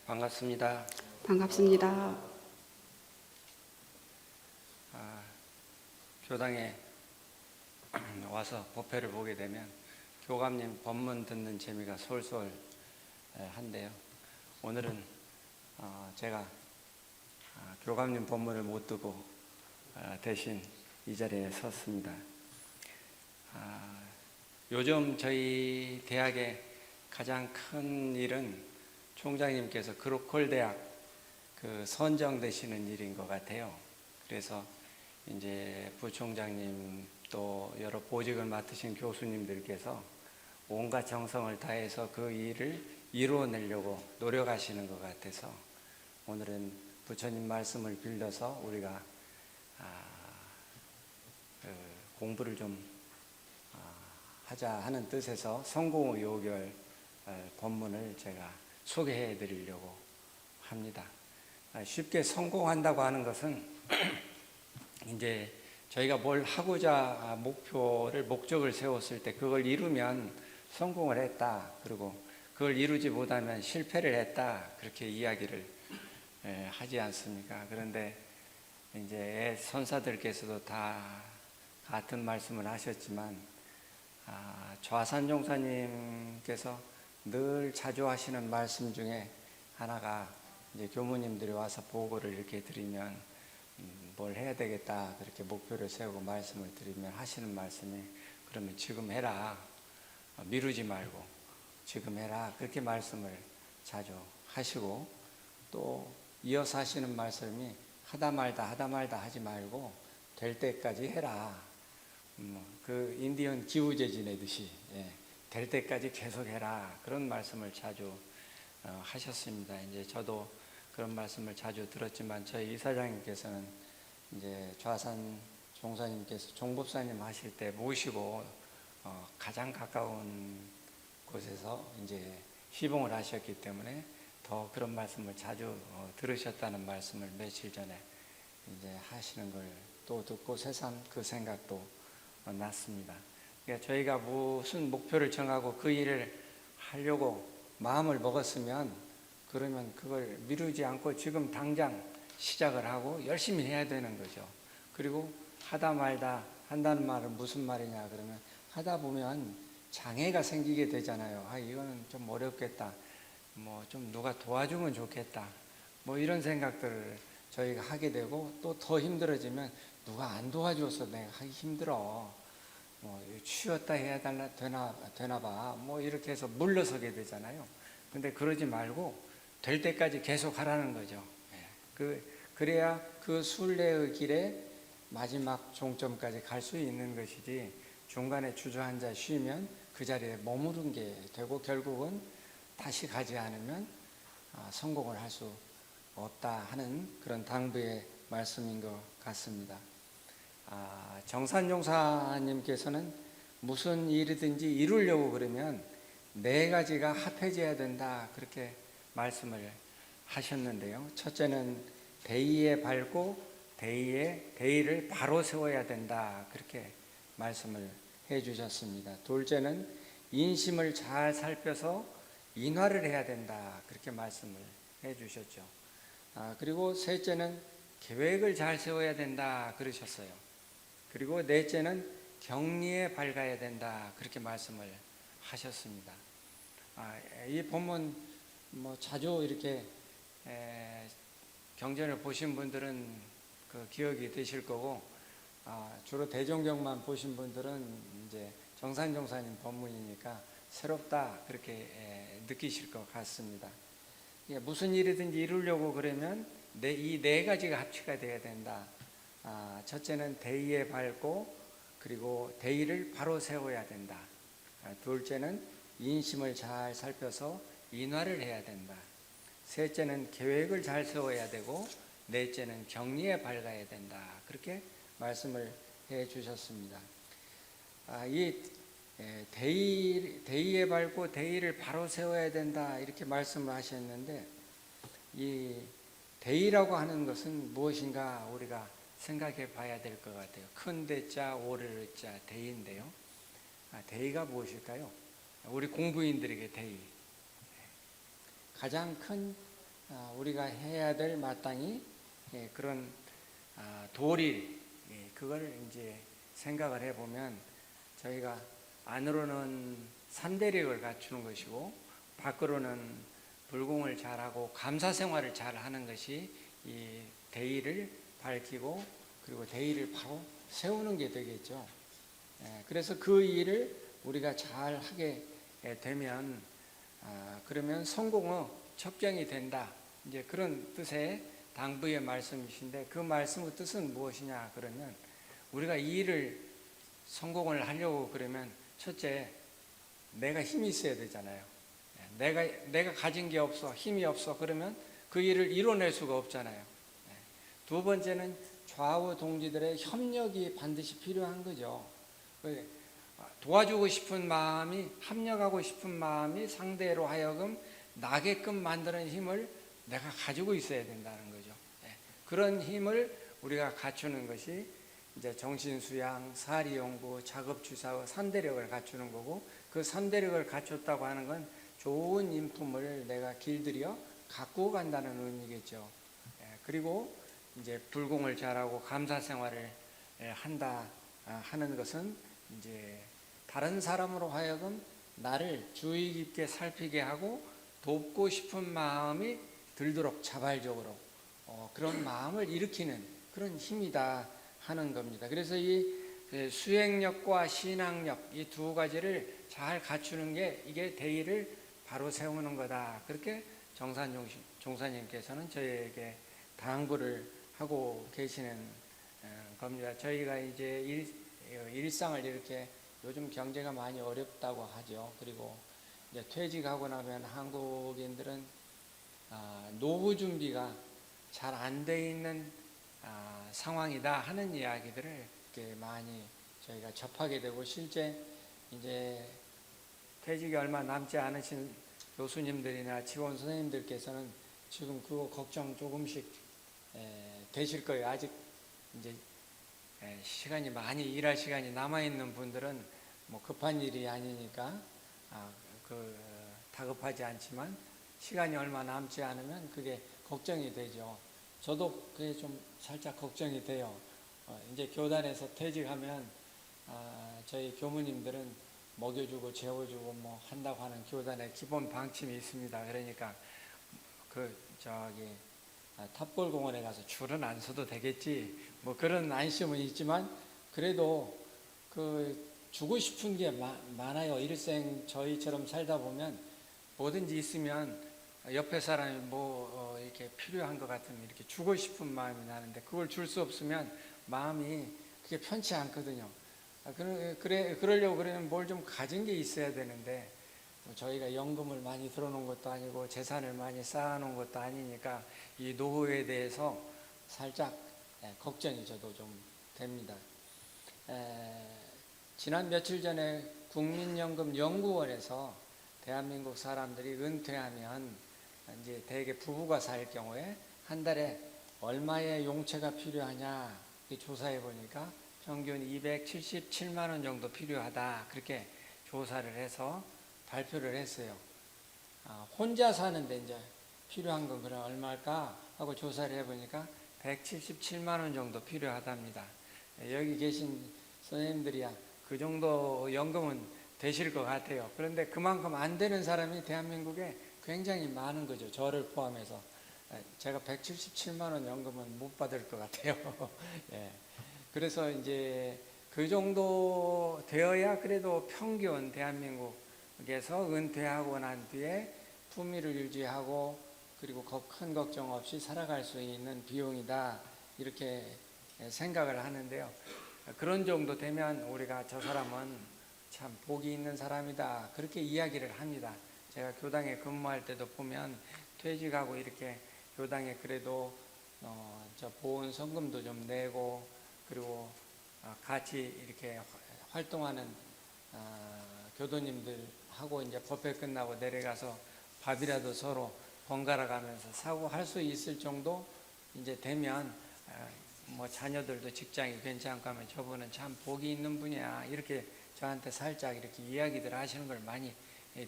반갑습니다. 반갑습니다. 교당에 와서 법회를 보게 되면 교감님 법문 듣는 재미가 솔솔한데요. 오늘은 제가 교감님 법문을 못 듣고 대신 이 자리에 섰습니다. 요즘 저희 대학의 가장 큰 일은 총장님께서 그로콜 대학 선정되시는 일인 것 같아요. 그래서 이제 부총장님 또 여러 보직을 맡으신 교수님들께서 온갖 정성을 다해서 그 일을 이루어내려고 노력하시는 것 같아서 오늘은 부처님 말씀을 빌려서 우리가 공부를 좀 하자 하는 뜻에서 성공의 요결 본문을 제가 소개해 드리려고 합니다. 쉽게 성공한다고 하는 것은 이제 저희가 뭘 하고자 목적을 세웠을 때 그걸 이루면 성공을 했다. 그리고 그걸 이루지 못하면 실패를 했다. 그렇게 이야기를 하지 않습니까? 그런데 이제 선사들께서도 다 같은 말씀을 하셨지만 좌산 종사님께서 늘 자주 하시는 말씀 중에 하나가 이제 교무님들이 와서 보고를 이렇게 드리면 뭘 해야 되겠다 그렇게 목표를 세우고 말씀을 드리면 하시는 말씀이 그러면 지금 해라, 미루지 말고 지금 해라, 그렇게 말씀을 자주 하시고 또 이어서 하시는 말씀이 하다 말다 하지 말고 될 때까지 해라. 그 인디언 기우제 지내듯이 될 때까지 계속해라, 그런 말씀을 자주 하셨습니다. 이제 저도 그런 말씀을 자주 들었지만 저희 이사장님께서는 이제 좌산 종사님께서 종법사님 하실 때 모시고 가장 가까운 곳에서 이제 시봉을 하셨기 때문에 더 그런 말씀을 자주 들으셨다는 말씀을 며칠 전에 이제 하시는 걸 또 듣고 새삼 그 생각도 났습니다. 그러니까 저희가 무슨 목표를 정하고 그 일을 하려고 마음을 먹었으면 그러면 그걸 미루지 않고 지금 당장 시작을 하고 열심히 해야 되는 거죠. 그리고 하다 말다 한다는 말은 무슨 말이냐 그러면 하다 보면 장애가 생기게 되잖아요. 이거는 좀 어렵겠다. 뭐 좀 누가 도와주면 좋겠다. 뭐 이런 생각들을 저희가 하게 되고 또 더 힘들어지면 누가 안 도와줘서 내가 하기 힘들어. 뭐 쉬었다 해야 되나 봐. 뭐 이렇게 해서 물러서게 되잖아요. 근데 그러지 말고 될 때까지 계속 하라는 거죠. 그래야 그 순례의 길에 마지막 종점까지 갈 수 있는 것이지 중간에 주저앉아 쉬면 그 자리에 머무른 게 되고 결국은 다시 가지 않으면 성공을 할 수 없다 하는 그런 당부의 말씀인 것 같습니다. 정산종사님께서는 무슨 일이든지 이루려고 그러면 네 가지가 합해져야 된다 그렇게 말씀을 하셨는데요. 첫째는 대의에 밝고 대의를 바로 세워야 된다 그렇게 말씀을 해 주셨습니다. 둘째는 인심을 잘 살펴서 인화를 해야 된다 그렇게 말씀을 해 주셨죠. 그리고 셋째는 계획을 잘 세워야 된다 그러셨어요. 그리고 넷째는 경리에 밝아야 된다 그렇게 말씀을 하셨습니다. 이 본문 자주 이렇게 경전을 보신 분들은 그 기억이 되실 거고 주로 대종경만 보신 분들은 이제 정산종사님 법문이니까 새롭다 그렇게 느끼실 것 같습니다. 무슨 일이든지 이루려고 그러면 이 네 가지가 합치가 돼야 된다. 첫째는 대의에 밝고 그리고 대의를 바로 세워야 된다. 둘째는 인심을 잘 살펴서 인화를 해야 된다. 셋째는 계획을 잘 세워야 되고 넷째는 경리에 밝아야 된다. 그렇게 말씀을 해 주셨습니다. 이 대의에 밝고 대의를 바로 세워야 된다 이렇게 말씀을 하셨는데 이 대의라고 하는 것은 무엇인가 우리가 생각해 봐야 될 것 같아요. 큰 대자 오를 자 대의인데요. 대의가 무엇일까요? 우리 공부인들에게 대의 가장 큰 우리가 해야 될 마땅히 그런 도리, 그걸 이제 생각을 해보면 저희가 안으로는 산대력을 갖추는 것이고 밖으로는 불공을 잘하고 감사 생활을 잘하는 것이 이 대의를 밝히고 그리고 대의를 바로 세우는 게 되겠죠. 그래서 그 일을 우리가 잘 하게 되면 그러면 성공의 첩정이 된다. 이제 그런 뜻의 당부의 말씀이신데 그 말씀의 뜻은 무엇이냐 그러면 우리가 이 일을 성공을 하려고 그러면 첫째 내가 힘이 있어야 되잖아요. 내가 가진 게 없어, 힘이 없어 그러면 그 일을 이뤄낼 수가 없잖아요. 두 번째는 좌우 동지들의 협력이 반드시 필요한 거죠. 도와주고 싶은 마음이, 합력하고 싶은 마음이 상대로 하여금 나게끔 만드는 힘을 내가 가지고 있어야 된다는 거죠. 그런 힘을 우리가 갖추는 것이 이제 정신수양, 사리연구, 작업주사의 산대력을 갖추는 거고 그 산대력을 갖췄다고 하는 건 좋은 인품을 내가 길들여 갖고 간다는 의미겠죠. 그리고 이제 불공을 잘하고 감사 생활을 한다 하는 것은 이제 다른 사람으로 하여금 나를 주의 깊게 살피게 하고 돕고 싶은 마음이 들도록 자발적으로 그런 마음을 일으키는 그런 힘이다 하는 겁니다. 그래서 이 수행력과 신앙력 이 두 가지를 잘 갖추는 게 이게 대의를 바로 세우는 거다. 그렇게 종사님께서는 저희에게 당부를 하고 계시는 겁니다. 저희가 이제 일상을 이렇게 요즘 경제가 많이 어렵다고 하죠. 그리고 이제 퇴직하고 나면 한국인들은 노후 준비가 잘 안 돼 있는 상황이다 하는 이야기들을 이렇게 많이 저희가 접하게 되고 실제 이제 퇴직이 얼마 남지 않으신 교수님들이나 직원 선생님들께서는 지금 그거 걱정 조금씩 되실 거예요. 아직 이제 시간이 많이 일할 시간이 남아 있는 분들은 뭐 급한 일이 아니니까 다급하지 않지만 시간이 얼마 남지 않으면 그게 걱정이 되죠. 저도 그게 좀 살짝 걱정이 돼요. 이제 교단에서 퇴직하면 저희 교무님들은 먹여주고 재워주고 뭐 한다고 하는 교단의 기본 방침이 있습니다. 그러니까 탑골공원에 가서 줄은 안 서도 되겠지 뭐 그런 안심은 있지만 그래도 주고 싶은 게 많아요. 일생 저희처럼 살다 보면 뭐든지 있으면 옆에 사람이 이렇게 필요한 것 같으면 이렇게 주고 싶은 마음이 나는데 그걸 줄 수 없으면 마음이 그게 편치 않거든요. 그러려고 그러면 뭘 좀 가진 게 있어야 되는데 저희가 연금을 많이 들어놓은 것도 아니고 재산을 많이 쌓아놓은 것도 아니니까 이 노후에 대해서 살짝 걱정이 저도 좀 됩니다. 지난 며칠 전에 국민연금 연구원에서 대한민국 사람들이 은퇴하면 이제 대개 부부가 살 경우에 한 달에 얼마의 용체가 필요하냐 조사해 보니까 평균 277만 원 정도 필요하다 그렇게 조사를 해서 발표를 했어요. 혼자 사는데 이제 필요한 건 그럼 얼마일까 하고 조사를 해보니까 177만 원 정도 필요하답니다. 여기 계신 선생님들이야 그 정도 연금은 되실 것 같아요. 그런데 그만큼 안 되는 사람이 대한민국에 굉장히 많은 거죠. 저를 포함해서. 제가 177만 원 연금은 못 받을 것 같아요. 예. 그래서 이제 그 정도 되어야 그래도 평균 대한민국에서 은퇴하고 난 뒤에 품위를 유지하고 그리고 큰 걱정 없이 살아갈 수 있는 비용이다 이렇게 생각을 하는데요. 그런 정도 되면 우리가 저 사람은 참 복이 있는 사람이다 그렇게 이야기를 합니다. 제가 교당에 근무할 때도 보면 퇴직하고 이렇게 교당에 그래도 저 보온 성금도 좀 내고 그리고 같이 이렇게 활동하는 교도님들하고 이제 법회 끝나고 내려가서 밥이라도 서로 번갈아 가면서 사고 할 수 있을 정도 이제 되면 뭐 자녀들도 직장이 괜찮고 하면 저분은 참 복이 있는 분이야 이렇게 저한테 살짝 이렇게 이야기들 하시는 걸 많이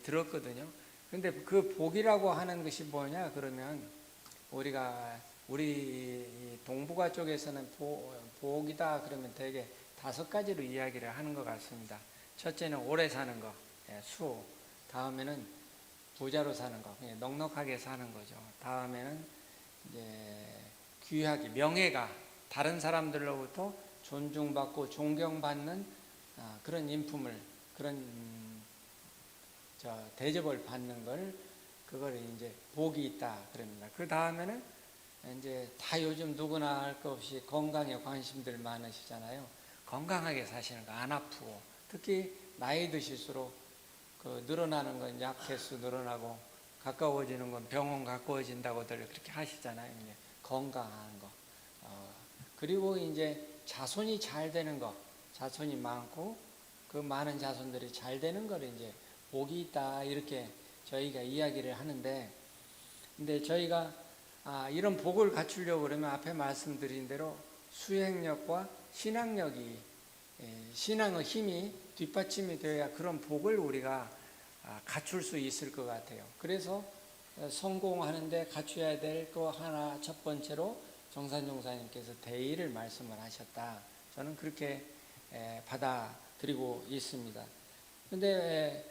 들었거든요. 근데 그 복이라고 하는 것이 뭐냐 그러면 우리 이 동북아 쪽에서는 복이다 그러면 되게 5가지로 이야기를 하는 것 같습니다. 첫째는 오래 사는 거, 수. 다음에는 부자로 사는 거, 넉넉하게 사는 거죠. 다음에는 이제 귀하게, 명예가 다른 사람들로부터 존중받고 존경받는 그런 인품을, 그런 대접을 받는 걸, 그걸 이제 복이 있다 그럽니다. 그 다음에는 이제 다 요즘 누구나 할 것 없이 건강에 관심들 많으시잖아요. 건강하게 사시는 거, 안 아프고, 특히 나이 드실수록 그 늘어나는 건 약횟수 늘어나고 가까워지는 건 병원 가까워진다고들 그렇게 하시잖아요. 이제 건강한 거. 그리고 이제 자손이 잘 되는 거, 자손이 많고 그 많은 자손들이 잘 되는 걸 이제 복이 있다 이렇게 저희가 이야기를 하는데, 근데 저희가 이런 복을 갖추려고 그러면 앞에 말씀드린 대로 수행력과 신앙력이, 신앙의 힘이 뒷받침이 되어야 그런 복을 우리가 갖출 수 있을 것 같아요. 그래서 성공하는데 갖춰야 될 거 하나, 첫 번째로 정산종사님께서 대의를 말씀을 하셨다. 저는 그렇게 받아들이고 있습니다. 그런데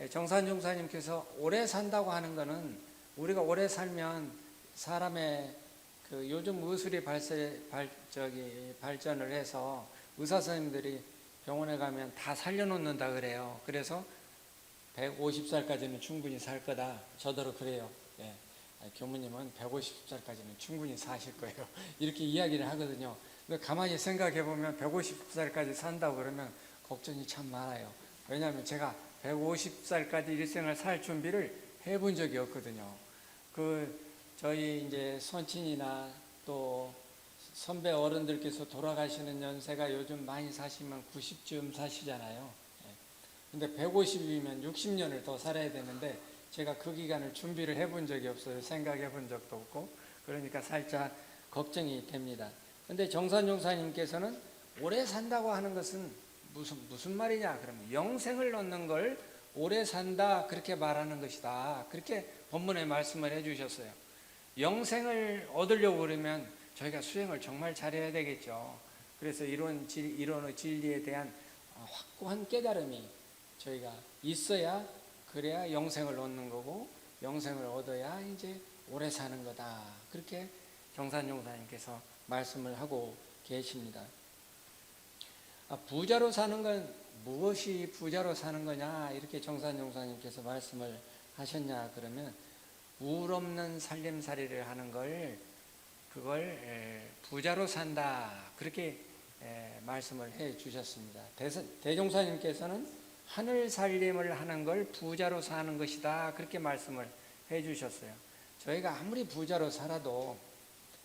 정산종사님께서 오래 산다고 하는 것은, 우리가 오래 살면 사람의 그 요즘 의술이 발전을 해서 의사 선생님들이 병원에 가면 다 살려놓는다 그래요. 그래서 150살까지는 충분히 살 거다. 저더러 그래요. 교무님은 150살까지는 충분히 사실 거예요. 이렇게 이야기를 하거든요. 근데 가만히 생각해 보면 150살까지 산다고 그러면 걱정이 참 많아요. 왜냐하면 제가 150살까지 일생을 살 준비를 해본 적이 없거든요. 저희 이제 선친이나 또 선배 어른들께서 돌아가시는 연세가 요즘 많이 사시면 90쯤 사시잖아요. 근데 150이면 60년을 더 살아야 되는데 제가 그 기간을 준비를 해본 적이 없어요. 생각해 본 적도 없고. 그러니까 살짝 걱정이 됩니다. 근데 정산종사님께서는 오래 산다고 하는 것은 무슨 말이냐? 그러면 영생을 얻는 걸 오래 산다 그렇게 말하는 것이다. 그렇게 본문에 말씀을 해주셨어요. 영생을 얻으려고 그러면 저희가 수행을 정말 잘해야 되겠죠. 그래서 이론의 진리에 대한 확고한 깨달음이 저희가 있어야, 그래야 영생을 얻는 거고, 영생을 얻어야 이제 오래 사는 거다. 그렇게 정산종사님께서 말씀을 하고 계십니다. 부자로 사는 건 무엇이 부자로 사는 거냐? 이렇게 정산종사님께서 말씀을 하셨냐? 그러면 우울 없는 살림살이를 하는 그걸 부자로 산다. 그렇게 말씀을 해 주셨습니다. 대종사님께서는 하늘 살림을 하는 걸 부자로 사는 것이다. 그렇게 말씀을 해 주셨어요. 저희가 아무리 부자로 살아도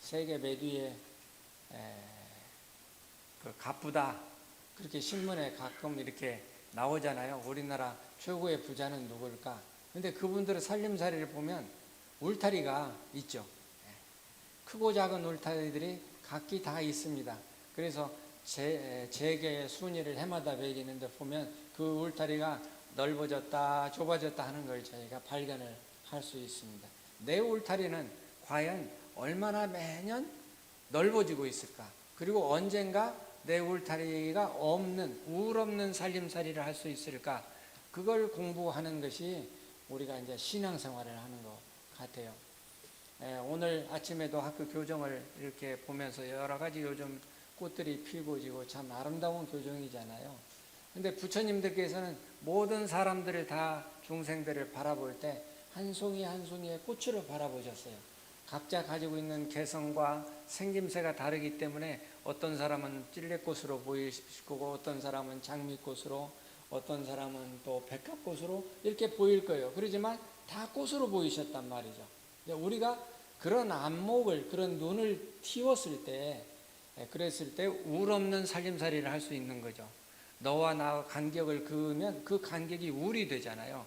세계 매두에 가쁘다. 그렇게 신문에 가끔 이렇게 나오잖아요. 우리나라 최고의 부자는 누굴까? 근데 그분들의 살림살이를 보면 울타리가 있죠. 크고 작은 울타리들이 각기 다 있습니다. 그래서 재계 순위를 해마다 매기는데 보면 그 울타리가 넓어졌다 좁아졌다 하는 걸 저희가 발견을 할 수 있습니다. 내 울타리는 과연 얼마나 매년 넓어지고 있을까? 그리고 언젠가 내 울타리가 없는, 우울 없는 살림살이를 할 수 있을까? 그걸 공부하는 것이 우리가 이제 신앙생활을 하는 것 같아요. 오늘 아침에도 학교 교정을 이렇게 보면서 여러 가지 요즘 꽃들이 피고 지고 참 아름다운 교정이잖아요. 근데 부처님들께서는 모든 사람들을 다, 중생들을 바라볼 때 한 송이 한 송이의 꽃으로 바라보셨어요. 각자 가지고 있는 개성과 생김새가 다르기 때문에 어떤 사람은 찔레꽃으로 보일 거고, 어떤 사람은 장미꽃으로, 어떤 사람은 또 백합꽃으로 이렇게 보일 거예요. 그러지만 다 꽃으로 보이셨단 말이죠. 우리가 그런 안목을, 그런 눈을 틔웠을 때, 그랬을 때 우울 없는 살림살이를 할 수 있는 거죠. 너와 나와 간격을 그으면 그 간격이 우울이 되잖아요.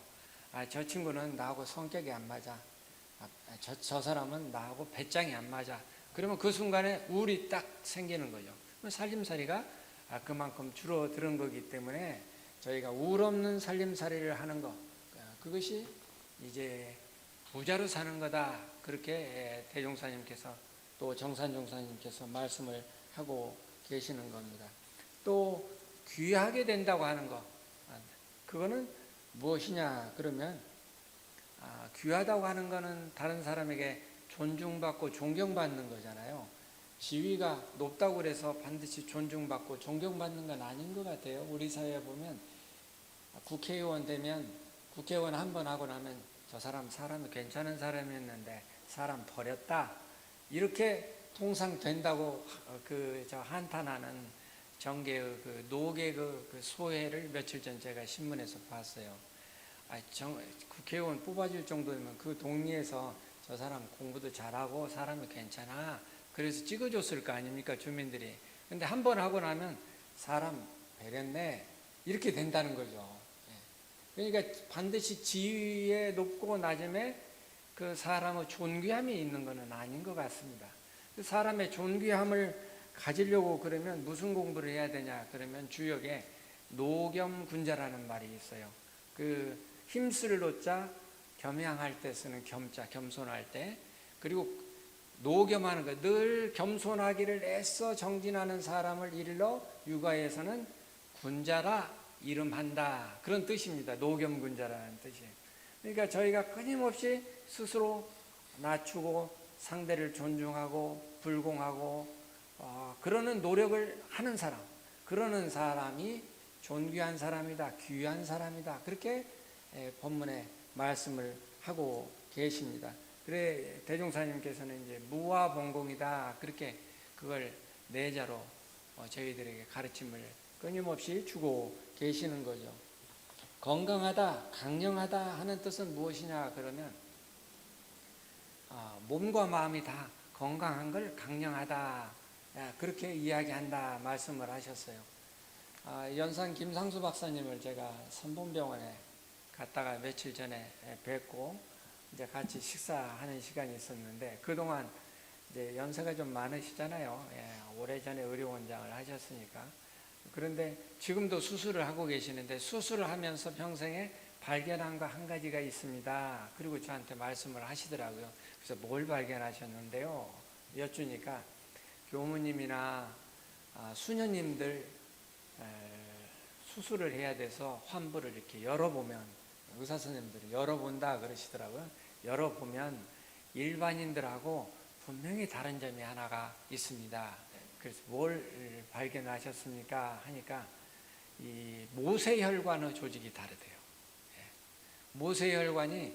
저 친구는 나하고 성격이 안 맞아. 저 사람은 나하고 배짱이 안 맞아. 그러면 그 순간에 우울이 딱 생기는 거죠. 살림살이가 그만큼 줄어드는 거기 때문에 저희가 우울 없는 살림살이를 하는 것, 그것이 이제 부자로 사는 거다. 그렇게 대종사님께서 또 정산종사님께서 말씀을 하고 계시는 겁니다. 또 귀하게 된다고 하는 거, 그거는 무엇이냐 그러면 귀하다고 하는 거는 다른 사람에게 존중받고 존경받는 거잖아요. 지위가 높다고 그래서 반드시 존중받고 존경받는 건 아닌 것 같아요. 우리 사회에 보면 국회의원 되면 국회의원 한 번 하고 나면 저 사람이 괜찮은 사람이었는데 사람 버렸다, 이렇게 통상 된다고 한탄하는 정계의 그 노계 그 소회를 며칠 전 제가 신문에서 봤어요. 국회의원 뽑아줄 정도면 그 동리에서 저 사람 공부도 잘하고 사람이 괜찮아, 그래서 찍어줬을 거 아닙니까, 주민들이. 근데 한 번 하고 나면 사람 배렸네, 이렇게 된다는 거죠. 그러니까 반드시 지위에 높고 낮음에 그 사람의 존귀함이 있는 것은 아닌 것 같습니다. 그 사람의 존귀함을 가지려고 그러면 무슨 공부를 해야 되냐 그러면 주역에 노겸군자라는 말이 있어요. 그 힘쓸 노자, 겸양할 때 쓰는 겸자, 겸손할 때. 그리고 노겸하는 거, 늘 겸손하기를 애써 정진하는 사람을 일러 육아에서는 군자라 이름한다, 그런 뜻입니다. 노겸군자라는 뜻이에요. 그러니까 저희가 끊임없이 스스로 낮추고 상대를 존중하고 불공하고 그러는 노력을 하는 사람, 그러는 사람이 존귀한 사람이다, 귀한 사람이다, 그렇게 본문에 말씀을 하고 계십니다. 그래 대종사님께서는 이제 무화봉공이다, 그렇게 그걸 내자로 저희들에게 가르침을 끊임없이 주고 계시는 거죠. 건강하다, 강령하다 하는 뜻은 무엇이냐 그러면 몸과 마음이 다 건강한 걸 강령하다, 그렇게 이야기한다 말씀을 하셨어요. 연산 김상수 박사님을 제가 선본병원에 갔다가 며칠 전에 뵙고 이제 같이 식사하는 시간이 있었는데, 그동안 이제 연세가 좀 많으시잖아요. 오래전에 의료원장을 하셨으니까. 그런데 지금도 수술을 하고 계시는데, 수술을 하면서 평생에 발견한 거 한 가지가 있습니다. 그리고 저한테 말씀을 하시더라고요. 그래서 뭘 발견하셨는데요? 여쭈니까 교무님이나 수녀님들 수술을 해야 돼서 환부를 이렇게 열어보면, 의사 선생님들이 열어본다 그러시더라고요. 열어보면 일반인들하고 분명히 다른 점이 하나가 있습니다. 그래서 뭘 발견하셨습니까? 하니까 이 모세혈관의 조직이 다르대요. 모세혈관이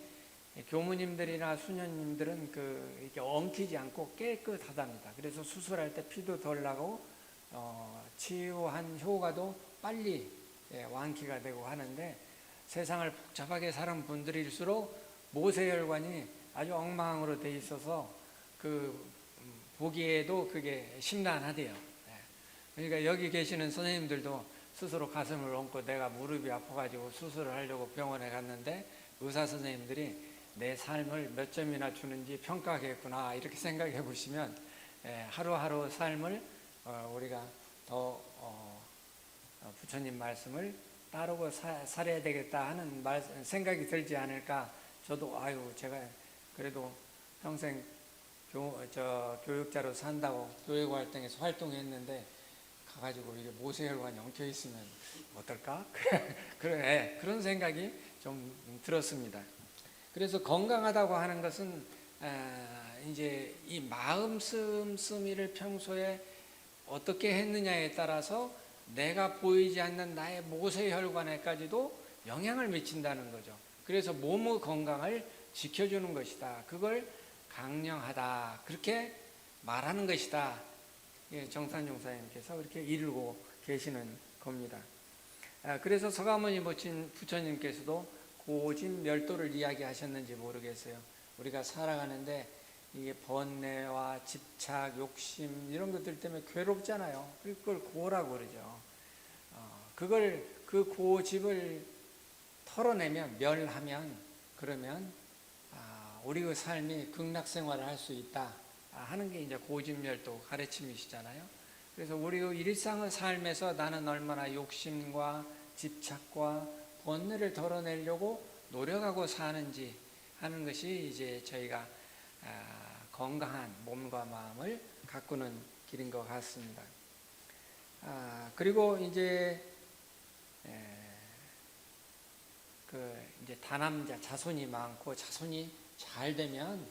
교무님들이나 수녀님들은 이렇게 엉키지 않고 깨끗하답니다. 그래서 수술할 때 피도 덜 나고 치유한 효과도 빨리 완쾌가 되고 하는데, 세상을 복잡하게 사는 분들일수록 모세혈관이 아주 엉망으로 돼 있어서 보기에도 그게 심란하대요. 그러니까 여기 계시는 선생님들도 스스로 가슴을 얹고 내가 무릎이 아파가지고 수술을 하려고 병원에 갔는데 의사 선생님들이 내 삶을 몇 점이나 주는지 평가하겠구나, 이렇게 생각해 보시면 하루하루 삶을 우리가 더 부처님 말씀을 따르고 살아야 되겠다 하는 생각이 들지 않을까. 저도 제가 그래도 평생 교육자로 산다고 교육활동에서 활동했는데 가가지고 이게 모세혈관이 엉켜 있으면 어떨까? 그런 생각이 좀 들었습니다. 그래서 건강하다고 하는 것은 이제 이 마음 씀씀이를 평소에 어떻게 했느냐에 따라서 내가 보이지 않는 나의 모세혈관에까지도 영향을 미친다는 거죠. 그래서 몸의 건강을 지켜주는 것이다. 그걸 강령하다, 그렇게 말하는 것이다. 정산종사님께서 그렇게 이루고 계시는 겁니다. 그래서 서가모니 부처님께서도 고진멸도를 이야기하셨는지 모르겠어요. 우리가 살아가는데 이게 번뇌와 집착, 욕심 이런 것들 때문에 괴롭잖아요. 그걸 고라고 그러죠. 그 고집을 털어내면, 멸하면, 그러면 우리의 삶이 극락생활을 할 수 있다 하는 게 이제 고집멸도 가르침이시잖아요. 그래서 우리의 일상의 삶에서 나는 얼마나 욕심과 집착과 번뇌를 덜어내려고 노력하고 사는지 하는 것이 이제 저희가 건강한 몸과 마음을 가꾸는 길인 것 같습니다. 그리고 이제 이제 다남자 자손이 많고 자손이 잘 되면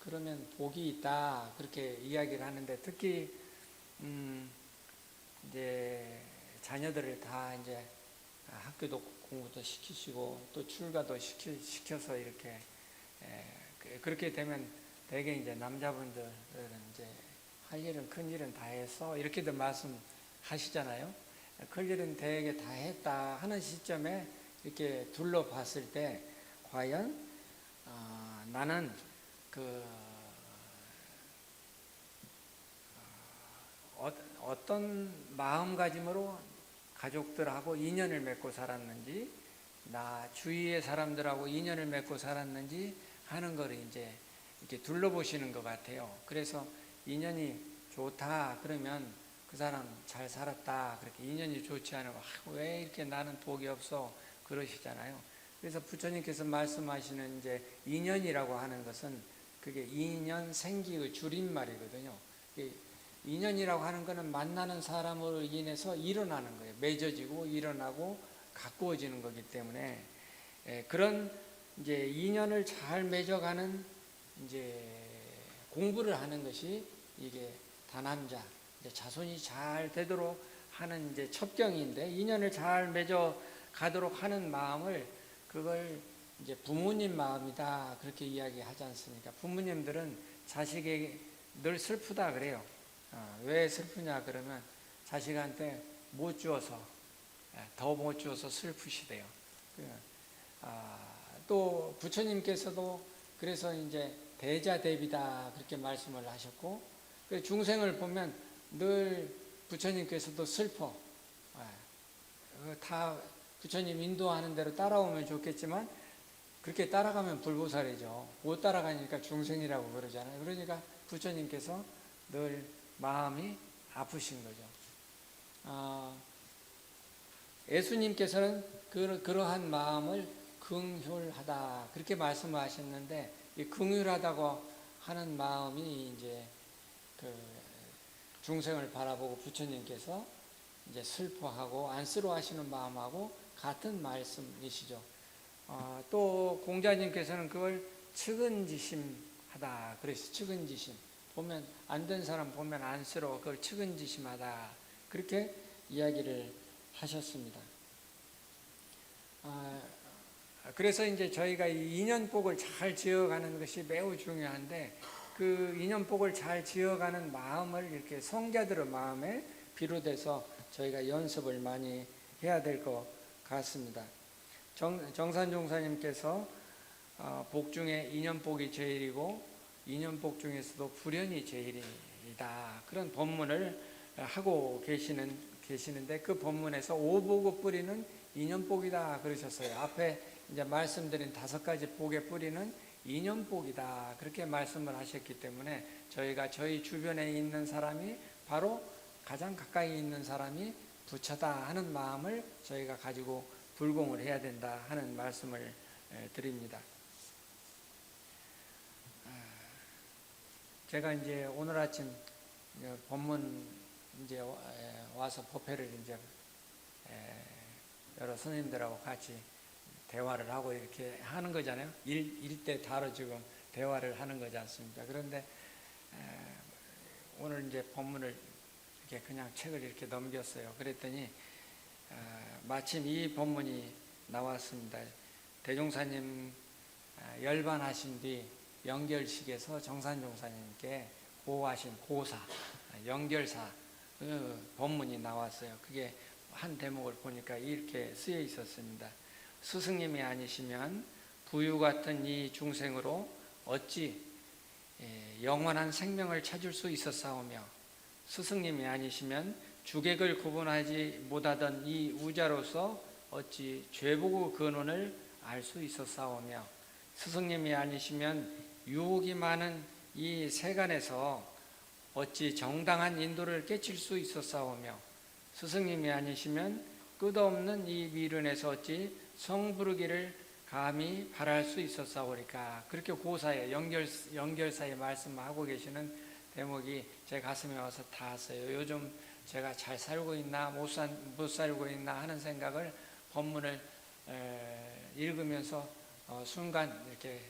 그러면 복이 있다 그렇게 이야기를 하는데, 특히 이제 자녀들을 다 이제 학교도 공부도 시키시고 또 출가도 시켜서 이렇게 그렇게 되면 대개 이제 남자분들은 이제 할 일은 큰 일은 다 했어 이렇게도 말씀하시잖아요. 큰 일은 대개 다 했다 하는 시점에 이렇게 둘러봤을 때 과연 나는 어떤 마음가짐으로 가족들하고 인연을 맺고 살았는지, 나 주위의 사람들하고 인연을 맺고 살았는지 하는 거를 이제 이렇게 둘러보시는 것 같아요. 그래서 인연이 좋다 그러면 그 사람 잘 살았다, 그렇게 인연이 좋지 않으면 왜 이렇게 나는 복이 없어 그러시잖아요. 그래서 부처님께서 말씀하시는 이제 인연이라고 하는 것은 그게 인연 생기의 줄임말이거든요. 인연이라고 하는 것은 만나는 사람으로 인해서 일어나는 거예요. 맺어지고 일어나고 가꾸어지는 거기 때문에 그런 이제 인연을 잘 맺어가는 이제 공부를 하는 것이 이게 다남자 이제 자손이 잘 되도록 하는 이제 첩경인데, 인연을 잘 맺어 가도록 하는 마음을 그걸 이제 부모님 마음이다 그렇게 이야기하지 않습니까? 부모님들은 자식에게 늘 슬프다 그래요. 왜 슬프냐 그러면 자식한테 못 주어서, 더 못 주어서 슬프시대요. 또 부처님께서도 그래서 이제 대자대비다 그렇게 말씀을 하셨고, 중생을 보면 늘 부처님께서도 슬퍼. 다 부처님 인도하는 대로 따라오면 좋겠지만 그렇게 따라가면 불보살이죠. 못 따라가니까 중생이라고 그러잖아요. 그러니까 부처님께서 늘 마음이 아프신 거죠. 예수님께서는 그러한 마음을 긍휼하다 그렇게 말씀하셨는데, 이 긍휼하다고 하는 마음이 이제 그 중생을 바라보고 부처님께서 이제 슬퍼하고 안쓰러워하시는 마음하고 같은 말씀이시죠. 또 공자님께서는 그걸 측은지심하다 그래서 측은지심, 보면 안 된 사람 보면 안쓰러워 그걸 측은지심하다 그렇게 이야기를 하셨습니다. 그래서 이제 저희가 이 인연복을 잘 지어가는 것이 매우 중요한데, 그 인연복을 잘 지어가는 마음을 이렇게 성자들의 마음에 비롯해서 저희가 연습을 많이 해야 될 것 같습니다. 정산종사님께서 복 중에 인연복이 제일이고 인연복 중에서도 불연이 제일이다 그런 법문을 하고 계시는데, 그 법문에서 오복의 뿌리는 인연복이다 그러셨어요. 앞에 이제 말씀드린 5가지 복의 뿌리는 인연복이다 그렇게 말씀을 하셨기 때문에 저희가 저희 주변에 있는 사람이 바로 가장 가까이 있는 사람이 부처다 하는 마음을 저희가 가지고 불공을 해야 된다 하는 말씀을 드립니다. 제가 이제 오늘 아침 법문 이제 와서 법회를 이제 여러 스님들하고 같이 대화를 하고 이렇게 하는 거잖아요. 일대 다뤄지고 대화를 하는 거지 않습니까? 그런데 오늘 이제 법문을 이렇게 그냥 책을 이렇게 넘겼어요. 그랬더니 마침 이 법문이 나왔습니다. 대종사님 열반하신 뒤 영결식에서 정산종사님께 고하신 고사, 영결사 그 법문이 나왔어요. 그게 한 대목을 보니까 이렇게 쓰여 있었습니다. 스승님이 아니시면 부유 같은 이 중생으로 어찌 영원한 생명을 찾을 수 있었사오며, 스승님이 아니시면 주객을 구분하지 못하던 이 우자로서 어찌 죄복의 근원을 알 수 있었사오며, 스승님이 아니시면 유혹이 많은 이 세간에서 어찌 정당한 인도를 깨칠 수 있었사오며, 스승님이 아니시면 끝없는 이 미련에서 어찌 성부르기를 감히 바랄 수 있었사오리까. 그렇게 고사에 연결사에 말씀하고 계시는 대목이 제 가슴에 와서 닿았어요. 요즘 제가 잘 살고 있나 못 살고 있나 하는 생각을 본문을 읽으면서 순간 이렇게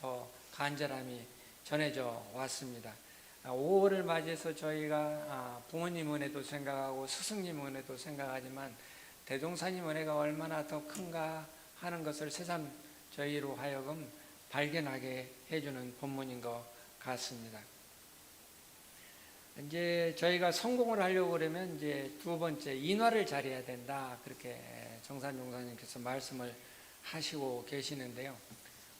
더 간절함이 전해져 왔습니다. 5월을 맞이해서 저희가 부모님 은혜도 생각하고 스승님 은혜도 생각하지만 대종사님 은혜가 얼마나 더 큰가 하는 것을 새삼 저희로 하여금 발견하게 해주는 본문인 것 같습니다. 이제 저희가 성공을 하려고 그러면 이제 두 번째 인화를 잘해야 된다, 그렇게 정산 용사님께서 말씀을 하시고 계시는데요.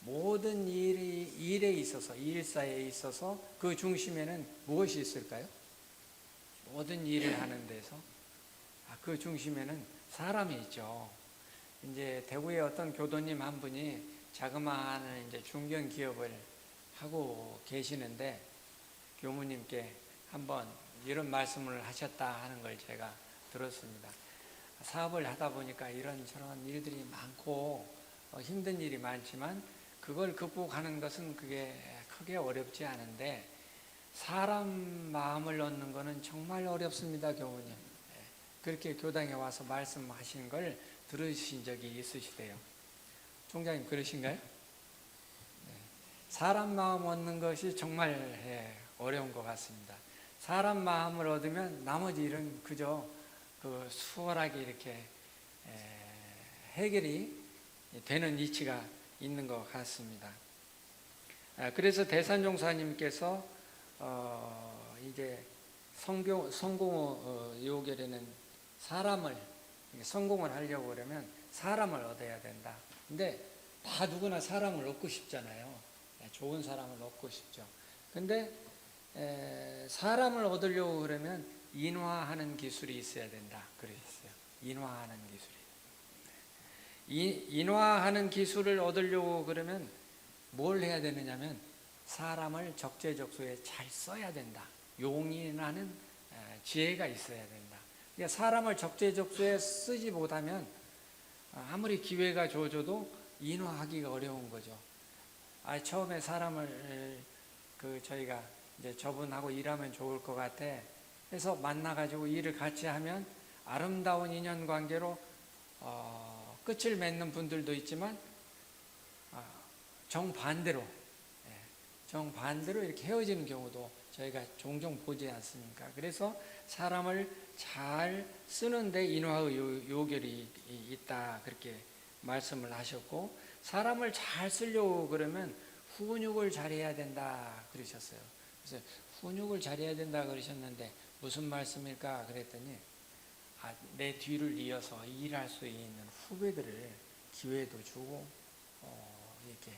모든 일에 있어서, 일사에 있어서 그 중심에는 무엇이 있을까요? 모든 일을 하는 데서 그 중심에는 사람이 있죠. 이제 대구의 어떤 교도님 한 분이 자그마한 이제 중견 기업을 하고 계시는데 교무님께 한번 이런 말씀을 하셨다 하는 걸 제가 들었습니다. 사업을 하다 보니까 이런저런 일들이 많고 힘든 일이 많지만 그걸 극복하는 것은 그게 크게 어렵지 않은데 사람 마음을 얻는 것은 정말 어렵습니다, 교무님. 그렇게 교당에 와서 말씀하신 걸 들으신 적이 있으시대요. 총장님 그러신가요? 사람 마음 얻는 것이 정말 어려운 것 같습니다. 사람 마음을 얻으면 나머지 일은 그저 수월하게 이렇게 해결이 되는 이치가 있는 것 같습니다. 그래서 대산종사님께서 이제 성공의 요결에는 사람을 성공을 하려고 그러면 사람을 얻어야 된다. 근데 다 누구나 사람을 얻고 싶잖아요. 좋은 사람을 얻고 싶죠. 근데 사람을 얻으려고 그러면 인화하는 기술이 있어야 된다 그러셨어요. 인화하는 기술이. 인화하는 기술을 얻으려고 그러면 뭘 해야 되느냐면 사람을 적재적소에 잘 써야 된다. 용인하는 지혜가 있어야 된다. 그러니까 사람을 적재적소에 쓰지 못하면 아무리 기회가 주어져도 인화하기가 어려운 거죠. 처음에 사람을 저희가 이제 저분하고 일하면 좋을 것 같아 해서 만나가지고 일을 같이 하면 아름다운 인연관계로 끝을 맺는 분들도 있지만 정반대로 이렇게 헤어지는 경우도 저희가 종종 보지 않습니까? 그래서 사람을 잘 쓰는데 인화의 요결이 있다 그렇게 말씀을 하셨고, 사람을 잘 쓰려고 그러면 훈육을 잘해야 된다 그러셨어요. 그래서 훈육을 잘해야 된다 그러셨는데 무슨 말씀일까 그랬더니 내 뒤를 이어서 일할 수 있는 후배들을 기회도 주고 이렇게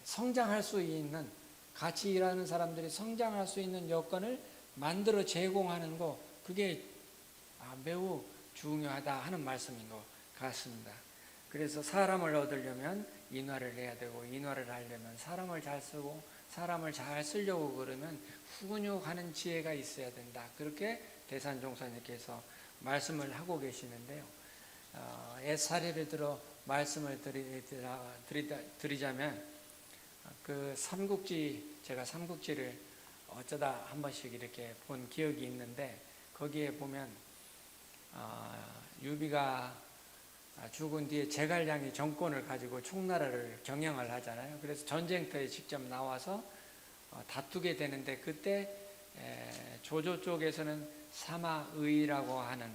성장할 수 있는, 같이 일하는 사람들이 성장할 수 있는 여건을 만들어 제공하는 거, 그게 매우 중요하다 하는 말씀인 것 같습니다. 그래서 사람을 얻으려면 인화를 해야 되고, 인화를 하려면 사람을 잘 쓰고, 사람을 잘 쓰려고 그러면 훈육하는 지혜가 있어야 된다. 그렇게 대산종사님께서 말씀을 하고 계시는데요. 옛사례를 들어 말씀을 드리자면 제가 삼국지를 어쩌다 한 번씩 이렇게 본 기억이 있는데, 거기에 보면 유비가 죽은 뒤에 제갈량이 정권을 가지고 총나라를 경영을 하잖아요. 그래서 전쟁터에 직접 나와서 다투게 되는데, 그때 조조 쪽에서는 사마의라고 하는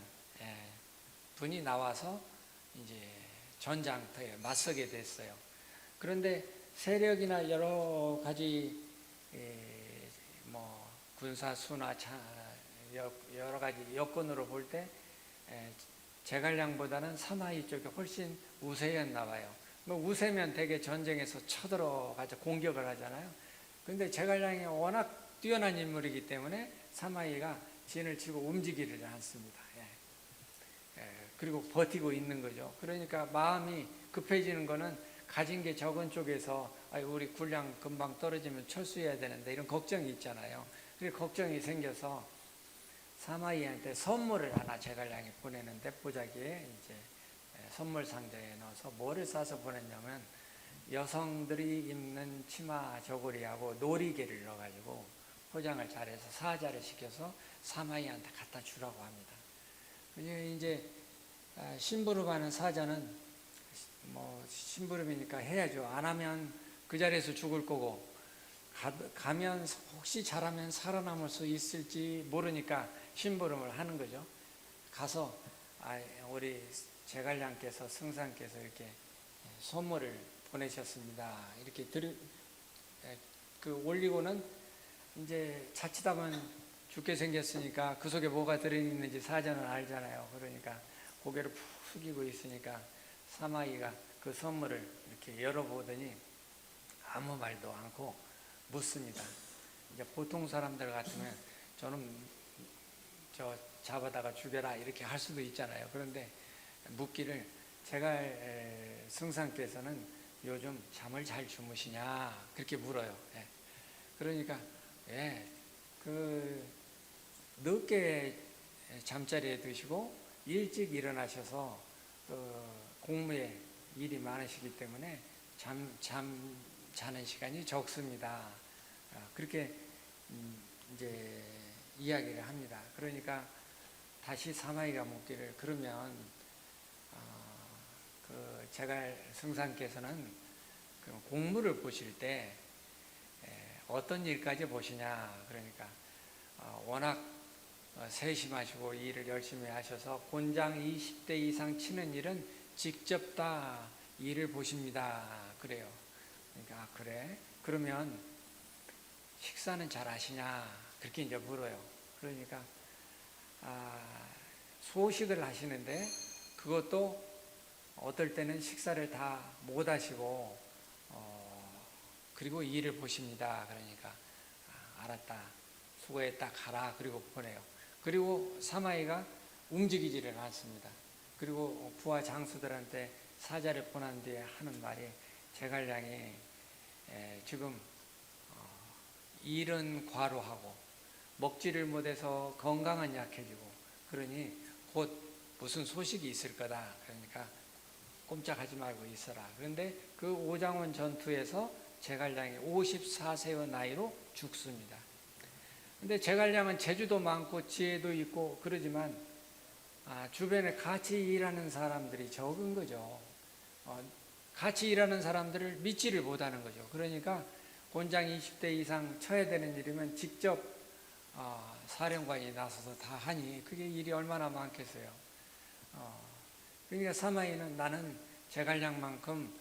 분이 나와서 이제 전장터에 맞서게 됐어요. 그런데 세력이나 여러 가지 군사 수나 여러 가지 여건으로 볼 때 제갈량보다는 사마이 쪽이 훨씬 우세였나 봐요. 우세면 되게 전쟁에서 쳐들어가서 공격을 하잖아요. 그런데 제갈량이 워낙 뛰어난 인물이기 때문에 사마이가 진을 치고 움직이지를 않습니다. 그리고 버티고 있는 거죠. 그러니까 마음이 급해지는 거는 가진 게 적은 쪽에서 우리 군량 금방 떨어지면 철수해야 되는데 이런 걱정이 있잖아요. 그래서 걱정이 생겨서 사마이한테 선물을 하나 제갈량이 보내는데, 보자기에 이제 선물 상자에 넣어서 뭐를 싸서 보냈냐면 여성들이 입는 치마 저고리하고 놀이개를 넣어가지고 포장을 잘해서 사자를 시켜서 사마이한테 갖다 주라고 합니다. 이제 심부름하는 사자는 뭐 심부름이니까 해야죠. 안 하면 그 자리에서 죽을 거고, 가면 혹시 잘하면 살아남을 수 있을지 모르니까 심부름을 하는 거죠. 가서 우리 제갈량께서, 승상께서 이렇게 선물을 보내셨습니다. 이렇게 올리고는 이제 자칫하면 죽게 생겼으니까 그 속에 뭐가 들어있는지 사자는 알잖아요. 그러니까 고개를 푹 숙이고 있으니까 사마이가 그 선물을 이렇게 열어보더니 아무 말도 않고 묻습니다. 이제 보통 사람들 같으면 저는 저 잡아다가 죽여라 이렇게 할 수도 있잖아요. 그런데 묻기를, 제갈 승상께서는 요즘 잠을 잘 주무시냐 그렇게 물어요. 그러니까 늦게 잠자리에 드시고 일찍 일어나셔서 공무에 일이 많으시기 때문에 잠 자는 시간이 적습니다. 그렇게 이제 이야기를 합니다. 그러니까 다시 사마이가 묻기를, 그러면 그 제갈 승상께서는 그 공무를 보실 때 어떤 일까지 보시냐. 그러니까 워낙 세심하시고 일을 열심히 하셔서 곤장 20대 이상 치는 일은 직접 다 일을 보십니다. 그래요. 그러니까 그래? 그러면 식사는 잘 하시냐? 그렇게 이제 물어요. 그러니까 소식을 하시는데 그것도 어떨 때는 식사를 다 못 하시고 그리고 일을 보십니다. 그러니까 알았다, 수고했다, 가라. 그리고 보내요. 그리고 사마이가 움직이지를 않습니다. 그리고 부하 장수들한테 사자를 보낸 뒤에 하는 말이, 제갈량이 지금 일은 과로하고 먹지를 못해서 건강은 약해지고 그러니 곧 무슨 소식이 있을 거다. 그러니까 꼼짝하지 말고 있어라. 그런데 그 오장원 전투에서 제갈량이 54세의 나이로 죽습니다. 근데 제갈량은 재주도 많고 지혜도 있고 그러지만 주변에 같이 일하는 사람들이 적은 거죠. 같이 일하는 사람들을 믿지를 못하는 거죠. 그러니까 곤장 20대 이상 쳐야 되는 일이면 직접 사령관이 나서서 다 하니 그게 일이 얼마나 많겠어요. 그러니까 사마이는, 나는 제갈량만큼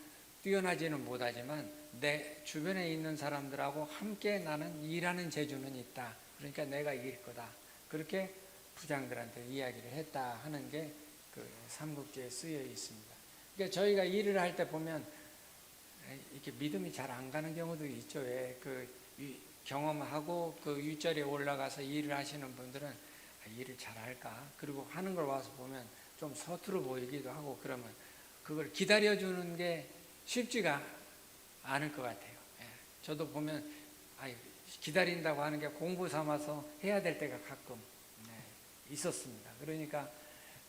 뛰어나지는 못하지만 내 주변에 있는 사람들하고 함께 나는 일하는 재주는 있다. 그러니까 내가 이길 거다. 그렇게 부장들한테 이야기를 했다 하는 게 그 삼국지에 쓰여 있습니다. 그러니까 저희가 일을 할 때 보면 이렇게 믿음이 잘 안 가는 경우도 있죠. 경험하고 그 윗자리에 올라가서 일을 하시는 분들은 일을 잘할까? 그리고 하는 걸 와서 보면 좀 서투르 보이기도 하고 그러면 그걸 기다려주는 게 쉽지가 않을 것 같아요. 저도 보면 기다린다고 하는 게 공부 삼아서 해야 될 때가 가끔 있었습니다. 그러니까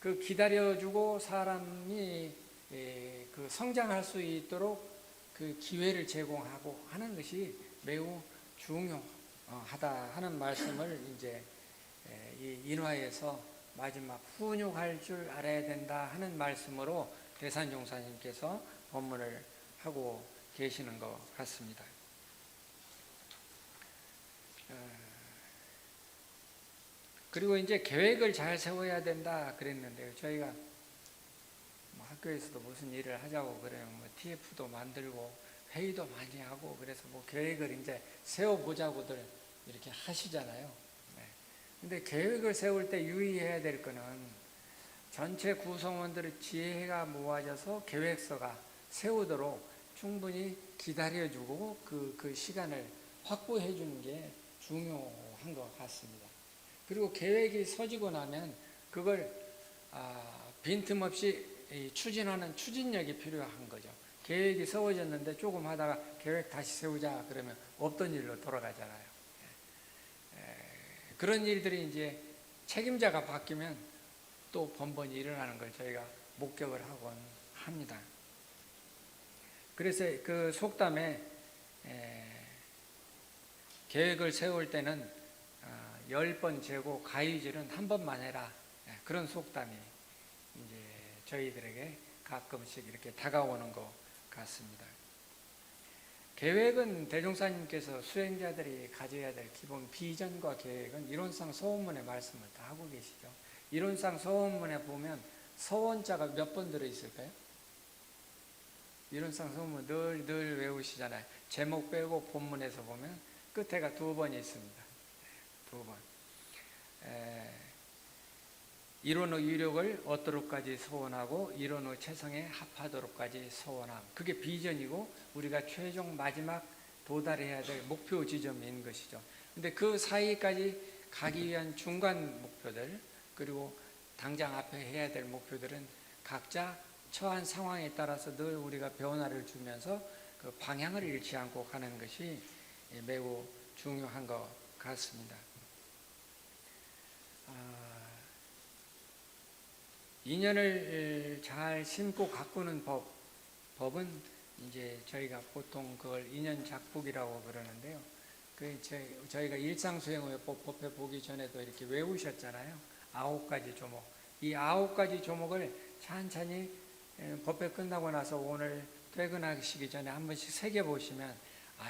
그 기다려주고 사람이 그 성장할 수 있도록 그 기회를 제공하고 하는 것이 매우 중요하다 하는 말씀을 이제 이 인화에서 마지막 훈육할 줄 알아야 된다 하는 말씀으로 대산종사님께서 법문을 하고 계시는 것 같습니다. 그리고 이제 계획을 잘 세워야 된다 그랬는데요. 저희가 뭐 학교에서도 무슨 일을 하자고 그래요. 뭐 TF도 만들고 회의도 많이 하고 그래서 뭐 계획을 이제 세워보자고들 이렇게 하시잖아요. 근데 계획을 세울 때 유의해야 될 거는 전체 구성원들의 지혜가 모아져서 계획서가 세우도록 충분히 기다려주고 그 시간을 확보해 주는 게 중요한 것 같습니다. 그리고 계획이 서지고 나면 그걸 빈틈없이 추진하는 추진력이 필요한 거죠. 계획이 세워졌는데 조금 하다가 계획 다시 세우자 그러면 없던 일로 돌아가잖아요. 그런 일들이 이제 책임자가 바뀌면 또 번번이 일어나는 걸 저희가 목격을 하곤 합니다. 그래서 그 속담에 계획을 세울 때는 10번 재고 가위질은 한 번만 해라. 그런 속담이 이제 저희들에게 가끔씩 이렇게 다가오는 것 같습니다. 계획은 대종사님께서 수행자들이 가져야 될 기본 비전과 계획은 이론상 서원문의 말씀을 다 하고 계시죠. 이론상 서원문에 보면 서원자가 몇 번 들어있을까요? 이론상 서원문 늘 외우시잖아요. 제목 빼고 본문에서 보면 끝에가 2번 있습니다. 2번. 이론의 유력을 얻도록까지 소원하고 이론의 체성에 합하도록까지 소원함. 그게 비전이고 우리가 최종 마지막 도달해야 될 목표 지점인 것이죠. 근데 그 사이까지 가기 위한 중간 목표들, 그리고 당장 앞에 해야 될 목표들은 각자 처한 상황에 따라서 늘 우리가 변화를 주면서 그 방향을 잃지 않고 가는 것이 매우 중요한 것 같습니다. 인연을 잘 심고 가꾸는 법은 이제 저희가 보통 그걸 인연작북이라고 그러는데요. 저희가 일상수행의법 법회 보기 전에도 이렇게 외우셨잖아요. 9가지 조목. 이 9가지 조목을 찬찬히 법회 끝나고 나서 오늘 퇴근하시기 전에 한 번씩 새겨보시면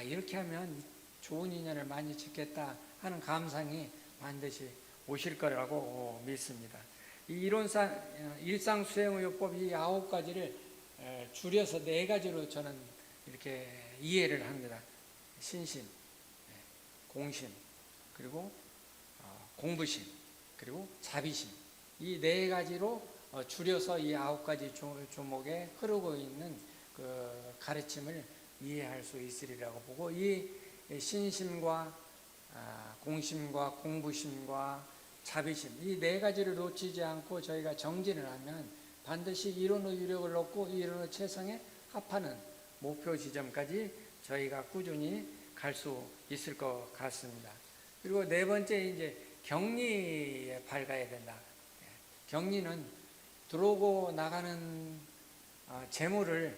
이렇게 하면 좋은 인연을 많이 짓겠다 하는 감상이 반드시 오실 거라고 믿습니다. 이 이론상 일상수행의법 이 9가지를 줄여서 4가지로 저는 이렇게 이해를 합니다. 신심, 공심, 그리고 공부심, 그리고 자비심. 이 4가지로 줄여서 이 9가지 조목에 흐르고 있는 그 가르침을 이해할 수 있으리라고 보고, 이 신심과 공심과 공부심과 자비심, 이 4가지를 놓치지 않고 저희가 정진을 하면 반드시 이론의 유력을 얻고 이론의 체성에 합하는 목표 지점까지 저희가 꾸준히 갈 수 있을 것 같습니다. 그리고 4번째, 이제 경리에 밝아야 된다. 경리는 들어오고 나가는 재물을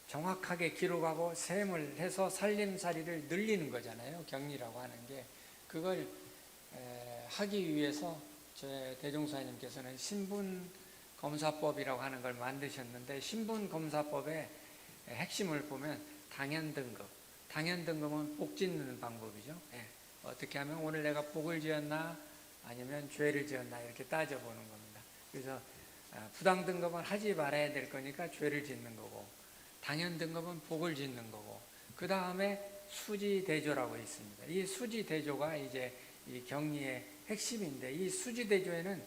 정확하게 기록하고 셈을 해서 살림살이를 늘리는 거잖아요. 경리라고 하는 게. 그걸 하기 위해서 대종사님께서는 신분검사법이라고 하는 걸 만드셨는데, 신분검사법의 핵심을 보면 당연등급. 당연등급은 복 짓는 방법이죠. 어떻게 하면 오늘 내가 복을 지었나 아니면 죄를 지었나 이렇게 따져보는 겁니다. 그래서 부당등급은 하지 말아야 될 거니까 죄를 짓는 거고, 당연등급은 복을 짓는 거고, 그 다음에 수지대조라고 있습니다. 이 수지대조가 이제 이 경리의 핵심인데, 이 수지대조에는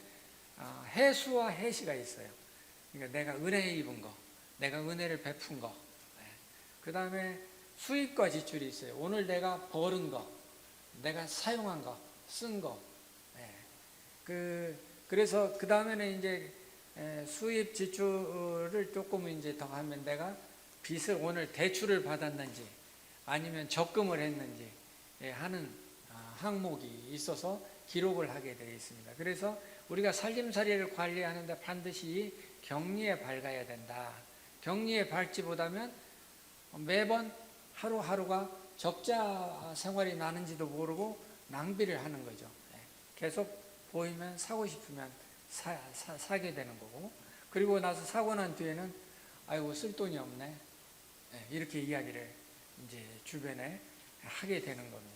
해수와 해시가 있어요. 그러니까 내가 은혜 입은 거, 내가 은혜를 베푼 거, 그 다음에 수입과 지출이 있어요. 오늘 내가 벌은 거, 내가 사용한 거, 쓴 거. 그래서 그 다음에는 이제 수입 지출을 조금 이제 더 하면 내가 빚을 오늘 대출을 받았는지 아니면 적금을 했는지 하는 항목이 있어서 기록을 하게 되어 있습니다. 그래서 우리가 살림살이를 관리하는데 반드시 경리에 밝아야 된다. 경리에 밝지 못하면 매번 하루하루가 적자 생활이 나는지도 모르고 낭비를 하는 거죠. 계속 보이면 사고 싶으면 사게 되는 거고, 그리고 나서 사고 난 뒤에는 아이고 쓸 돈이 없네, 이렇게 이야기를 이제 주변에 하게 되는 겁니다.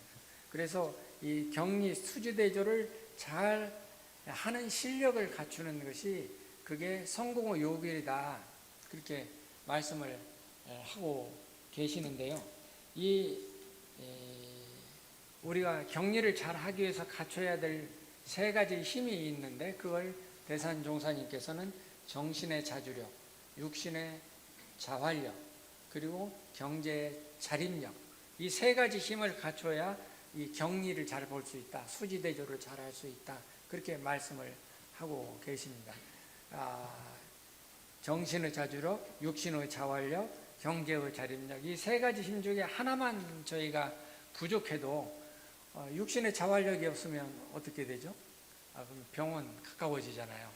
그래서 이 경리 수지대조를 잘 하는 실력을 갖추는 것이 그게 성공의 요결이다, 그렇게 말씀을 하고 계시는데요. 우리가 경리를 잘 하기 위해서 갖춰야 될 3가지 힘이 있는데, 그걸 대산종사님께서는 정신의 자주력, 육신의 자활력, 그리고 경제의 자립력, 이 3가지 힘을 갖춰야 이 경리를 잘 볼 수 있다, 수지대조를 잘 할 수 있다, 그렇게 말씀을 하고 계십니다. 정신의 자주력, 육신의 자활력, 경제의 자립력, 이 3가지 힘 중에 하나만 저희가 부족해도 육신의 자활력이 없으면 어떻게 되죠? 그럼 병원 가까워지잖아요.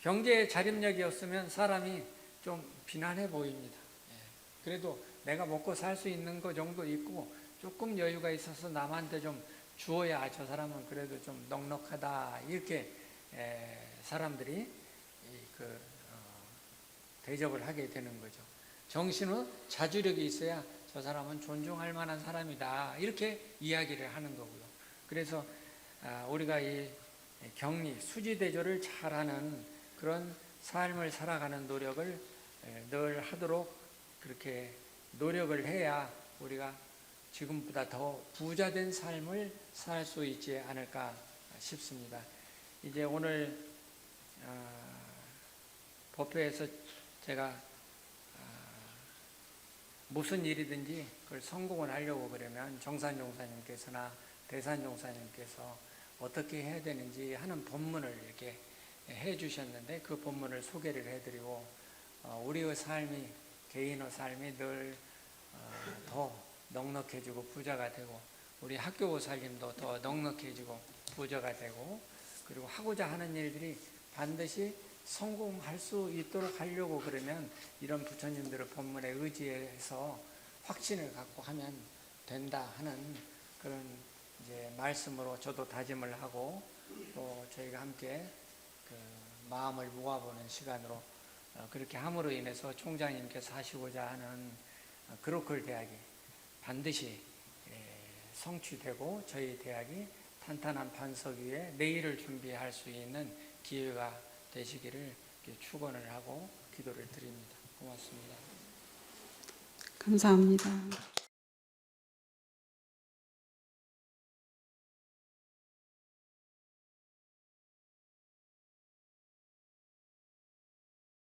경제의 자립력이 없으면 사람이 좀 비난해 보입니다. 예. 그래도 내가 먹고 살 수 있는 거 정도 있고 조금 여유가 있어서 남한테 좀 주어야 저 사람은 그래도 좀 넉넉하다 이렇게 사람들이 대접을 하게 되는 거죠. 정신은 자주력이 있어야 저 사람은 존중할 만한 사람이다 이렇게 이야기를 하는 거고요. 그래서 우리가 이 격리, 수지대조를 잘하는 그런 삶을 살아가는 노력을 늘 하도록 그렇게 노력을 해야 우리가 지금보다 더 부자된 삶을 살 수 있지 않을까 싶습니다. 이제 오늘 법회에서 제가 무슨 일이든지 그걸 성공을 하려고 그러면 정산 종사님께서나 대산 종사님께서 어떻게 해야 되는지 하는 본문을 이렇게 해 주셨는데 그 본문을 소개를 해드리고 우리의 삶이 개인의 삶이 늘 더 넉넉해지고 부자가 되고 우리 학교 살림도 더 넉넉해지고 부자가 되고 그리고 하고자 하는 일들이 반드시 성공할 수 있도록 하려고 그러면 이런 부처님들의 본문에 의지해서 확신을 갖고 하면 된다 하는 그런 이제 말씀으로 저도 다짐을 하고 또 저희가 함께 그 마음을 모아보는 시간으로 그렇게 함으로 인해서 총장님께서 하시고자 하는 그로컬 대학이 반드시 성취되고 저희 대학이 탄탄한 반석 위에 내일을 준비할 수 있는 기회가 되시기를 축원을 하고 기도를 드립니다. 고맙습니다. 감사합니다.